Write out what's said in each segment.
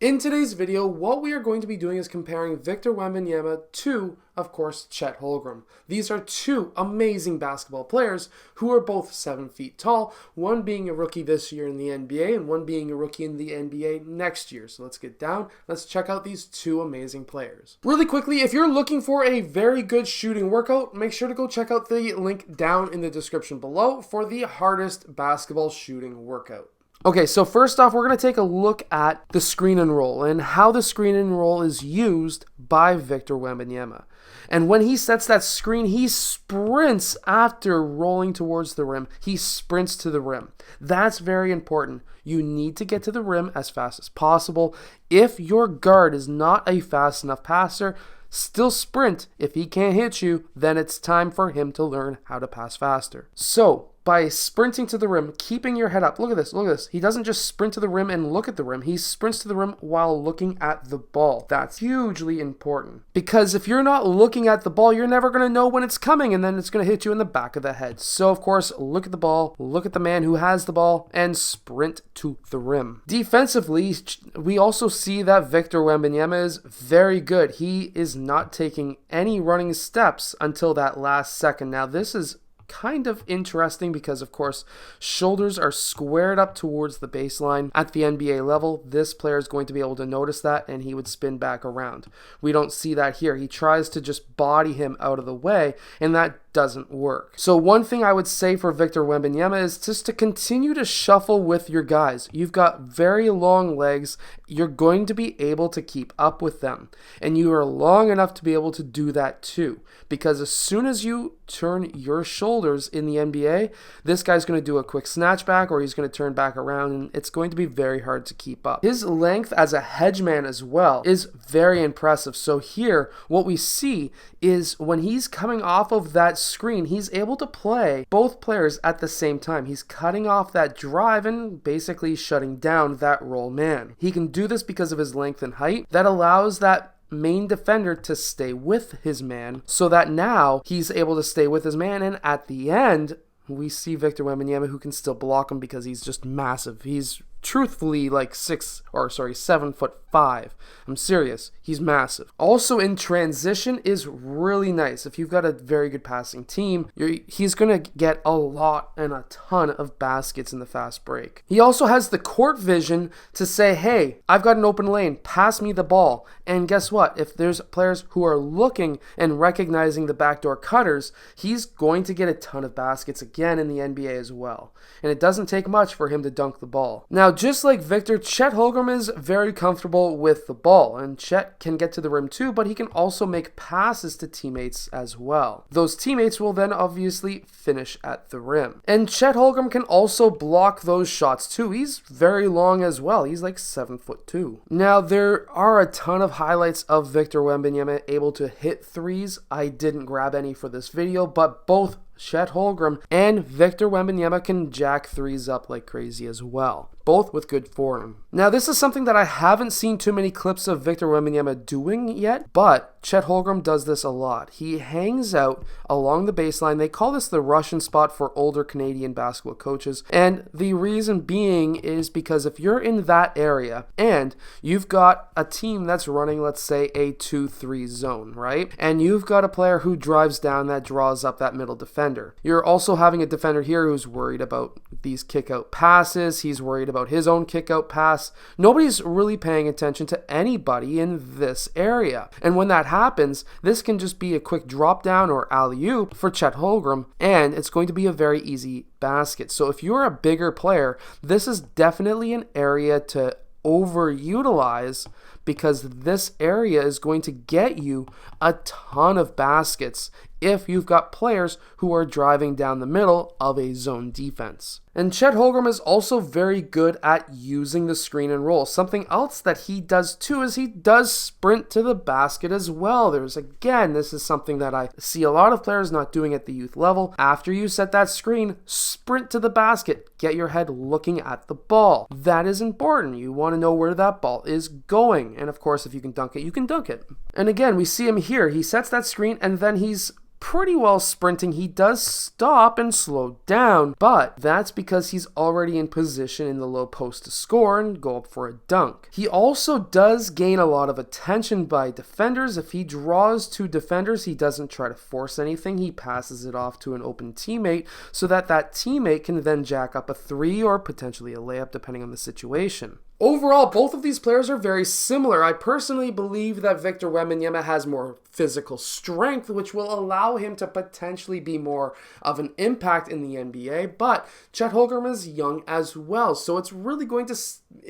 In today's video, what we are going to be doing is comparing Victor Wembanyama to, of course, Chet Holmgren. These are two amazing basketball players who are both 7 feet tall, one being a rookie this year in the NBA and one being a rookie in the NBA next year. So let's get down. Let's check out these two amazing players. Really quickly, if you're looking for a very good shooting workout, make sure to go check out the link down in the description below for the hardest basketball shooting workout. Okay, so first off, we're going to take a look at the screen and roll and how the screen and roll is used by Victor Wembanyama. And when he sets that screen, he sprints after rolling towards the rim. He sprints to the rim. That's very important. You need to get to the rim as fast as possible. If your guard is not a fast enough passer, still sprint. If he can't hit you, then it's time for him to learn how to pass faster. So, by sprinting to the rim, keeping your head up. Look at this, look at this. He doesn't just sprint to the rim and look at the rim. He sprints to the rim while looking at the ball. That's hugely important. Because if you're not looking at the ball, you're never going to know when it's coming, and then it's going to hit you in the back of the head. So, of course, look at the ball, look at the man who has the ball, and sprint to the rim. Defensively, we also see that Victor Wembanyama is very good. He is not taking any running steps until that last second. Now, this is kind of interesting because, of course, shoulders are squared up towards the baseline. At the NBA level, this player is going to be able to notice that, and he would spin back around. We don't see that here. He tries to just body him out of the way, and that doesn't work. So one thing I would say for Victor Wembanyama is just to continue to shuffle with your guys. You've got very long legs. You're going to be able to keep up with them, and you are long enough to be able to do that too, because as soon as you turn your shoulders in the NBA, this guy's going to do a quick snatchback or he's going to turn back around, and it's going to be very hard to keep up. His length as a hedge man as well is very impressive. So here, what we see is when he's coming off of that screen, he's able to play both players at the same time. He's cutting off that drive and basically shutting down that roll man. He can do this because of his length and height. That allows that main defender to stay with his man, so that now he's able to stay with his man, and at the end we see Victor Wembanyama, who can still block him because he's just massive. He's truthfully like 7'5". I'm serious. He's massive. Also in transition is really nice. If you've got a very good passing team, he's going to get a lot and a ton of baskets in the fast break. He also has the court vision to say, hey, I've got an open lane. Pass me the ball. And guess what? If there's players who are looking and recognizing the backdoor cutters, he's going to get a ton of baskets again in the NBA as well. And it doesn't take much for him to dunk the ball. Now, just like Victor, Chet Holmgren is very comfortable with the ball, and Chet can get to the rim too, but he can also make passes to teammates as well. Those teammates will then obviously finish at the rim. And Chet Holmgren can also block those shots too. He's very long as well. He's like 7'2". Now, there are a ton of highlights of Victor Wembanyama able to hit threes. I didn't grab any for this video, but both Chet Holmgren and Victor Wembanyama can jack threes up like crazy as well, both with good form. Now, this is something that I haven't seen too many clips of Victor Wembanyama doing yet, but Chet Holmgren does this a lot. He hangs out along the baseline. They call this the Russian spot for older Canadian basketball coaches, and the reason being is because if you're in that area and you've got a team that's running, let's say, a 2-3 zone, right? And you've got a player who drives down that draws up that middle defender. You're also having a defender here who's worried about these kick-out passes. He's worried about his own kick-out pass. Nobody's really paying attention to anybody in this area. And when that happens, this can just be a quick drop down or alley-oop for Chet Holmgren, and it's going to be a very easy basket. So if you're a bigger player, this is definitely an area to overutilize, because this area is going to get you a ton of baskets if you've got players who are driving down the middle of a zone defense. And Chet Holmgren is also very good at using the screen and roll. Something else that he does too is he does sprint to the basket as well. This is something that I see a lot of players not doing at the youth level. After you set that screen, sprint to the basket. Get your head looking at the ball. That is important. You want to know where that ball is going. And of course, if you can dunk it, you can dunk it. And again, we see him here. He sets that screen and then he's pretty well sprinting. He does stop and slow down, but that's because he's already in position in the low post to score and go up for a dunk. He also does gain a lot of attention by defenders. If he draws two defenders, he doesn't try to force anything. He passes it off to an open teammate so that that teammate can then jack up a three or potentially a layup depending on the situation. Overall, both of these players are very similar. I personally believe that Victor Wembanyama has more physical strength, which will allow him to potentially be more of an impact in the NBA, but Chet Holmgren is young as well, so it's really going to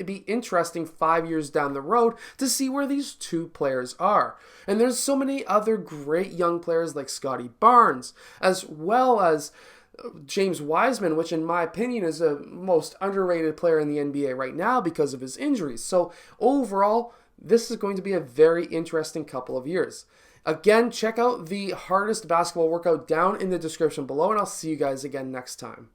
be interesting 5 years down the road to see where these two players are. And there's so many other great young players like Scotty Barnes, as well as James Wiseman, which in my opinion is the most underrated player in the NBA right now because of his injuries. So overall, this is going to be a very interesting couple of years. Again, check out the hardest basketball workout down in the description below, and I'll see you guys again next time.